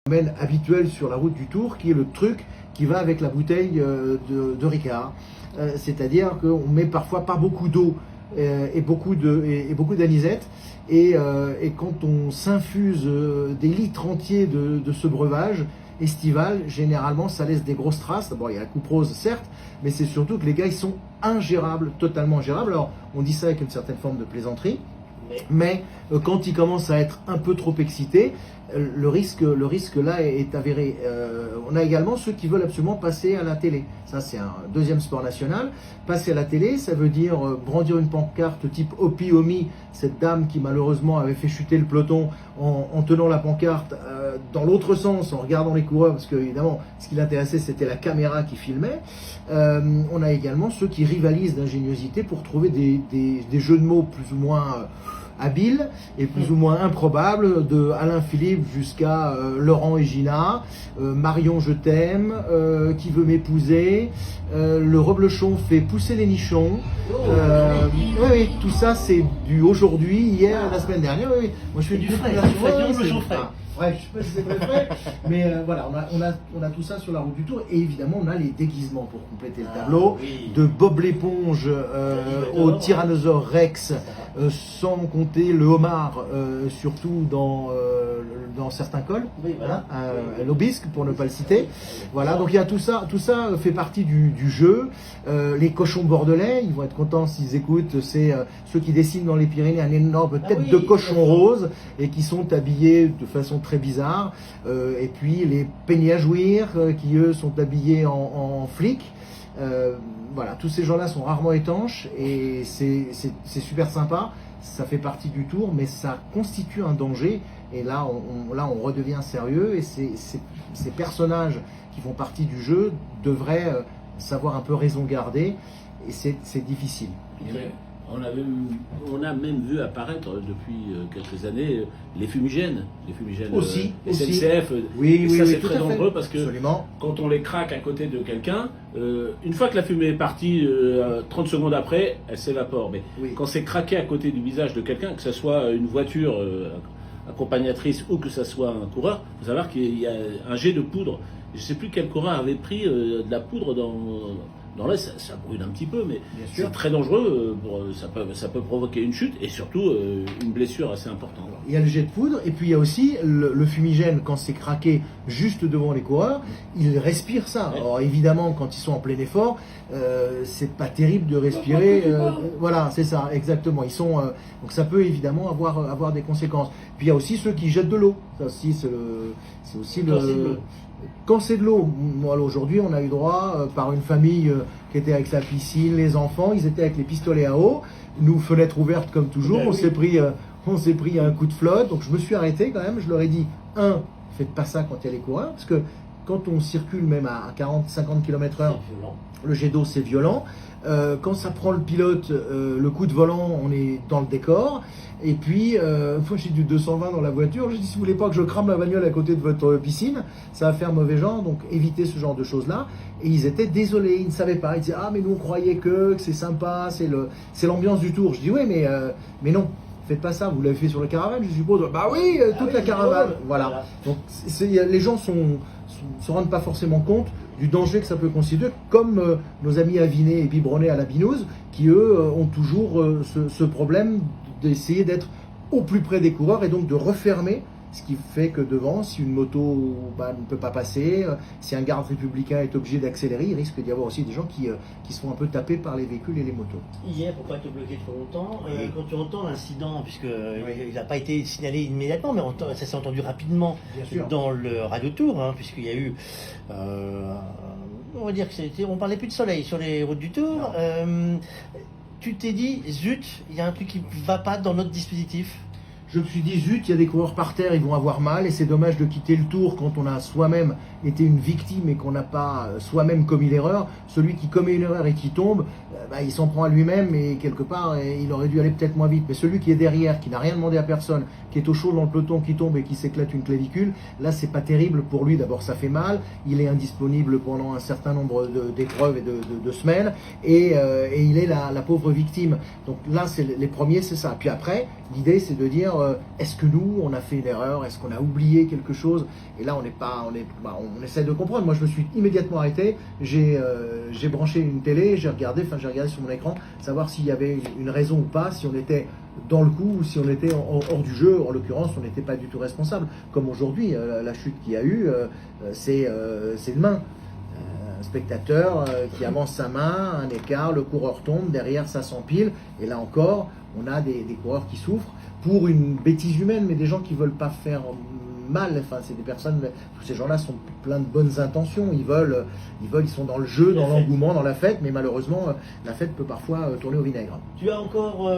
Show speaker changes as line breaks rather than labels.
Phénomène habituel sur la route du Tour, qui est le truc qui va avec la bouteille de Ricard. C'est-à-dire qu'on met parfois pas beaucoup d'eau et beaucoup d'anisette. Et quand on s'infuse des litres entiers de ce breuvage estival, généralement ça laisse des grosses traces. D'abord il y a la coupe rose certes, mais c'est surtout que les gars ils sont ingérables, totalement ingérables. Alors on dit ça avec une certaine forme de plaisanterie. Mais quand ils commencent à être un peu trop excités, le risque là est avéré. On a également ceux qui veulent absolument passer à la télé. Ça, c'est un deuxième sport national. Passer à la télé, ça veut dire brandir une pancarte type Opi Omi, cette dame qui malheureusement avait fait chuter le peloton en tenant la pancarte dans l'autre sens, en regardant les coureurs, parce que évidemment, ce qui l'intéressait, c'était la caméra qui filmait. On a également ceux qui rivalisent d'ingéniosité pour trouver des jeux de mots plus ou moins habiles et plus ou moins improbables, de Alain Philippe jusqu'à Laurent et Gina, Marion je t'aime, qui veut m'épouser, le Roblechon fait pousser les nichons. Oui, tout ça c'est du aujourd'hui, hier, la semaine dernière. Oui. Moi je fais du frais. Ouais, je sais pas si c'est vrai, mais voilà, on a tout ça sur la route du Tour. Et évidemment, on a les déguisements pour compléter le tableau, de Bob l'éponge au Tyrannosaure Rex, sans compter le homard, surtout dans certains cols, voilà, l'Obisque pour ne pas le citer. Voilà, donc il y a tout ça fait partie du jeu. Les cochons bordelais, ils vont être contents s'ils écoutent, c'est ceux qui dessinent dans les Pyrénées un énorme tête de cochon rose et qui sont habillés de façon très bizarre. Et puis les peignés à jouir qui eux sont habillés en flics. Voilà, tous ces gens-là sont rarement étanches et c'est super sympa. Ça fait partie du Tour, mais ça constitue un danger. Et là, on redevient sérieux. Et ces personnages qui font partie du jeu devraient savoir un peu raison garder. Et c'est difficile.
On a même vu apparaître depuis quelques années les fumigènes
aussi,
SNCF.
Oui,
ça c'est
tout
très
à fait.
dangereux parce que
Absolument.
quand on les craque à côté de quelqu'un, une fois que la fumée est partie, 30 secondes après, elle s'évapore. Mais quand c'est craqué à côté du visage de quelqu'un, que ce soit une voiture accompagnatrice ou que ce soit un coureur, il faut savoir qu'il y a un jet de poudre. Je ne sais plus quel coureur avait pris de la poudre dans l'air, ça brûle un petit peu, mais c'est très dangereux, ça peut provoquer une chute et surtout une blessure assez importante.
Il y a le jet de poudre et puis il y a aussi le fumigène quand c'est craqué juste devant les coureurs, ils respirent ça. Alors évidemment quand ils sont en plein effort, c'est pas terrible de respirer, voilà c'est ça exactement. Ils sont donc ça peut évidemment avoir des conséquences. Puis il y a aussi ceux qui jettent de l'eau. Ça aussi c'est aussi le quand c'est de l'eau. Moi aujourd'hui on a eu droit par une famille qui était avec sa piscine, les enfants, ils étaient avec les pistolets à eau, nous fenêtres ouvertes comme toujours, on s'est pris un coup de flotte, donc je me suis arrêté quand même, je leur ai dit, faites pas ça quand il y a les coureurs, parce que quand on circule même à 40-50 km/h, le jet d'eau c'est violent. Quand ça prend le pilote, le coup de volant, on est dans le décor. Et puis, une fois j'ai du 220 dans la voiture, j'ai dit si vous voulez pas que je crame la bagnole à côté de votre piscine, ça va faire mauvais genre, donc évitez ce genre de choses-là. Et ils étaient désolés, ils ne savaient pas, ils disaient mais nous on croyait que c'est sympa, c'est l'ambiance du Tour. Je dis oui mais non. Faites pas ça, vous l'avez fait sur la caravane, je suppose. Bah oui, toute la caravane. Voilà. Donc les gens se rendent pas forcément compte du danger que ça peut constituer, comme nos amis Aviné et Biberonnet à la Binouse, qui eux ont toujours ce problème d'essayer d'être au plus près des coureurs et donc de refermer. Ce qui fait que devant, si une moto ne peut pas passer, si un garde républicain est obligé d'accélérer, il risque d'y avoir aussi des gens qui se font un peu taper par les véhicules et les motos.
Hier, pour pas te bloquer trop longtemps, quand tu entends l'incident, puisqu'il n'a pas été signalé immédiatement, mais ça s'est entendu rapidement dans le Radio Tour, puisqu'il y a eu, on va dire on parlait plus de soleil sur les routes du Tour. Tu t'es dit, zut, il y a un truc qui ne va pas dans notre dispositif.
Je me suis dit, zut, il y a des coureurs par terre, ils vont avoir mal, et c'est dommage de quitter le Tour quand on a soi-même été une victime et qu'on n'a pas soi-même commis l'erreur. Celui qui commet une erreur et qui tombe, il s'en prend à lui-même et quelque part, il aurait dû aller peut-être moins vite. Mais celui qui est derrière, qui n'a rien demandé à personne, qui est au chaud dans le peloton, qui tombe et qui s'éclate une clavicule, là c'est pas terrible pour lui. D'abord ça fait mal, il est indisponible pendant un certain nombre d'épreuves et de semaines, et il est la pauvre victime. Donc là, les premiers, c'est ça. Puis après, l'idée c'est de dire, est-ce que nous, on a fait une erreur, est-ce qu'on a oublié quelque chose? Et là, on essaie de comprendre. Moi, je me suis immédiatement arrêté, j'ai branché une télé, j'ai regardé sur mon écran, savoir s'il y avait une raison ou pas, si on était dans le coup ou si on était hors du jeu. En l'occurrence, on n'était pas du tout responsable. Comme aujourd'hui, la chute qu'il y a eu, c'est une main. Un spectateur qui avance sa main, un écart, le coureur tombe, derrière ça s'empile, et là encore, on a des coureurs qui souffrent pour une bêtise humaine, mais des gens qui ne veulent pas faire mal. Enfin, c'est des personnes, tous ces gens-là sont pleins de bonnes intentions, ils sont dans le jeu, dans l'engouement, dans la fête, mais malheureusement, la fête peut parfois tourner au vinaigre.
Tu as encore